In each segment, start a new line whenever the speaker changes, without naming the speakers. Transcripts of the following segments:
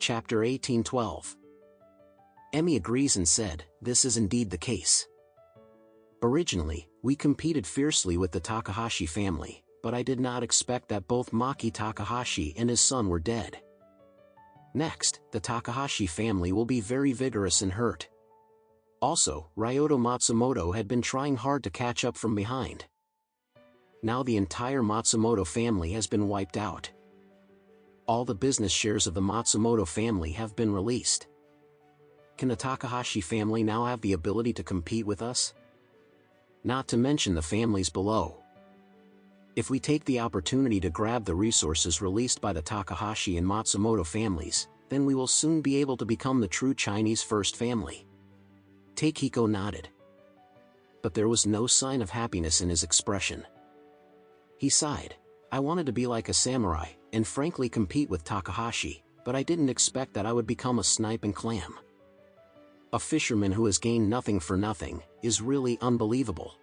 Chapter 1812. Emmy agrees and said, "This is indeed the case. Originally, we competed fiercely with the Takahashi family, but I did not expect that both Maki Takahashi and his son were dead. Next, the Takahashi family will be very vigorous and hurt. Also, Ryoto Matsumoto had been trying hard to catch up from behind. Now the entire Matsumoto family has been wiped out. All the business shares of the Matsumoto family have been released. Can the Takahashi family now have the ability to compete with us? Not to mention the families below. If we take the opportunity to grab the resources released by the Takahashi and Matsumoto families, then we will soon be able to become the true Chinese first family." Takehiko nodded. But there was no sign of happiness in his expression. He sighed. "I wanted to be like a samurai, and frankly compete with Takahashi, but I didn't expect that I would become a snipe and clam. A fisherman who has gained nothing for nothing is really unbelievable."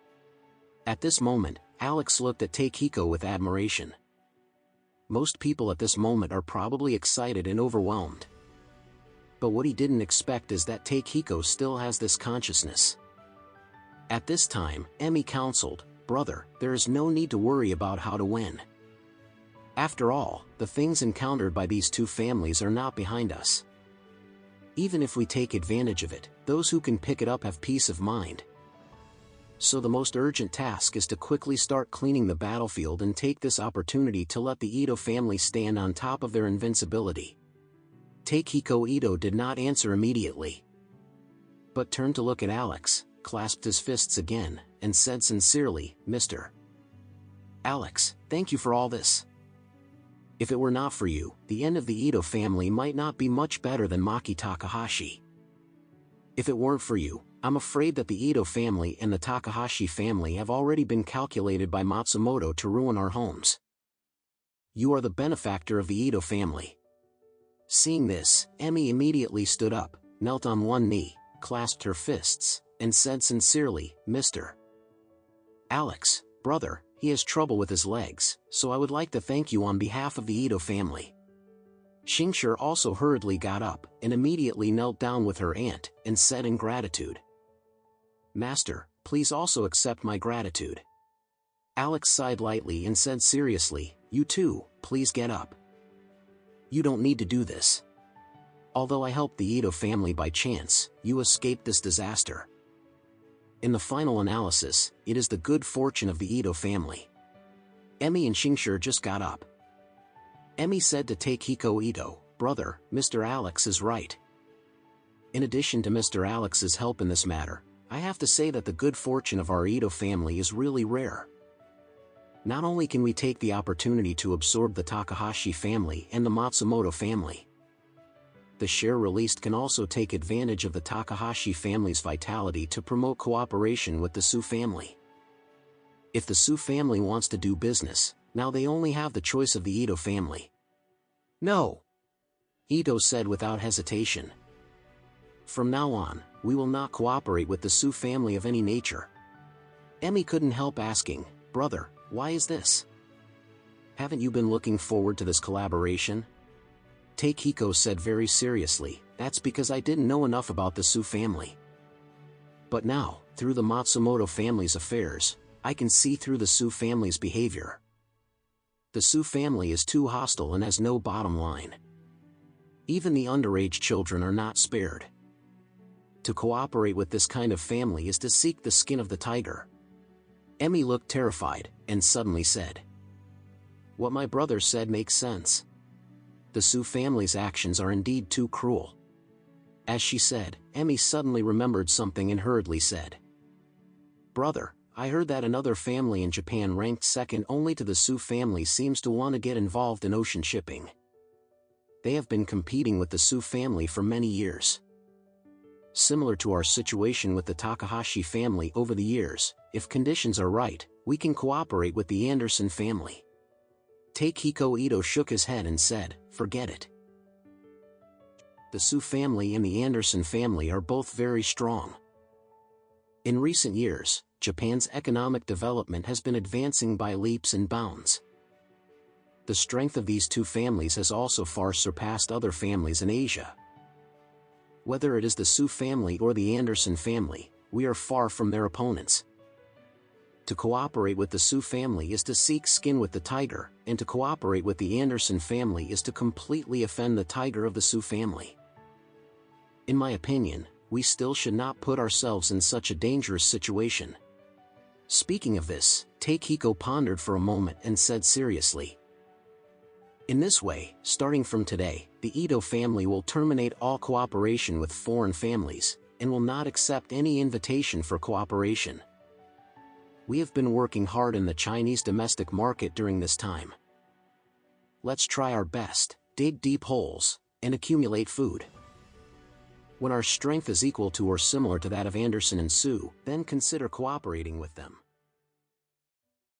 At this moment, Alex looked at Takehiko with admiration. Most people at this moment are probably excited and overwhelmed. But what he didn't expect is that Takehiko still has this consciousness. At this time, Emmy counseled, "Brother, there is no need to worry about how to win. After all, the things encountered by these two families are not behind us. Even if we take advantage of it, those who can pick it up have peace of mind. So the most urgent task is to quickly start cleaning the battlefield and take this opportunity to let the Ito family stand on top of their invincibility." Takehiko Ito did not answer immediately, but turned to look at Alex, clasped his fists again, and said sincerely, "Mr. Alex, thank you for all this. If it were not for you, the end of the Ito family might not be much better than Maki Takahashi. If it weren't for you, I'm afraid that the Ito family and the Takahashi family have already been calculated by Matsumoto to ruin our homes. You are the benefactor of the Ito family." Seeing this, Emmy immediately stood up, knelt on one knee, clasped her fists, and said sincerely, "Mr. Alex, brother, he has trouble with his legs, so I would like to thank you on behalf of the Ito family." Shingshir also hurriedly got up, and immediately knelt down with her aunt, and said in gratitude, "Master, please also accept my gratitude." Alex sighed lightly and said seriously, "You too, please get up. You don't need to do this. Although I helped the Ito family by chance, you escaped this disaster. In the final analysis, it is the good fortune of the Ito family." Emmy and Shingshir just got up. Emmy said to Takehiko Ito, "Brother, Mr. Alex is right. In addition to Mr. Alex's help in this matter, I have to say that the good fortune of our Ito family is really rare. Not only can we take the opportunity to absorb the Takahashi family and the Matsumoto family, the share released can also take advantage of the Takahashi family's vitality to promote cooperation with the Su family. If the Su family wants to do business, now they only have the choice of the Ito family." "No," Ito said without hesitation. "From now on, we will not cooperate with the Su family of any nature." Emmy couldn't help asking, "Brother, why is this? Haven't you been looking forward to this collaboration?" Takehiko said very seriously, "That's because I didn't know enough about the Su family. But now, through the Matsumoto family's affairs, I can see through the Su family's behavior. The Su family is too hostile and has no bottom line. Even the underage children are not spared. To cooperate with this kind of family is to seek the skin of the tiger." Emmy looked terrified, and suddenly said, "What my brother said makes sense. The Su family's actions are indeed too cruel." As she said, Emmy suddenly remembered something and hurriedly said, "Brother, I heard that another family in Japan ranked second only to the Su family seems to want to get involved in ocean shipping. They have been competing with the Su family for many years. Similar to our situation with the Takahashi family over the years, if conditions are right, we can cooperate with the Anderson family." Takehiko Ito shook his head and said, "Forget it. The Su family and the Anderson family are both very strong. In recent years, Japan's economic development has been advancing by leaps and bounds. The the strength of these two families has also far surpassed other families in Asia. Whether it is the Su family or the Anderson family, we are far from their opponents. To cooperate with the Su family is to seek skin with the tiger, and to cooperate with the Anderson family is to completely offend the tiger of the Su family. In my opinion, we still should not put ourselves in such a dangerous situation. Speaking of this, Takehiko pondered for a moment and said seriously, "In this way, starting from today, the Ito family will terminate all cooperation with foreign families, and will not accept any invitation for cooperation. We have been working hard in the Chinese domestic market during this time. Let's try our best, dig deep holes, and accumulate food. When our strength is equal to or similar to that of Anderson and Su, then consider cooperating with them."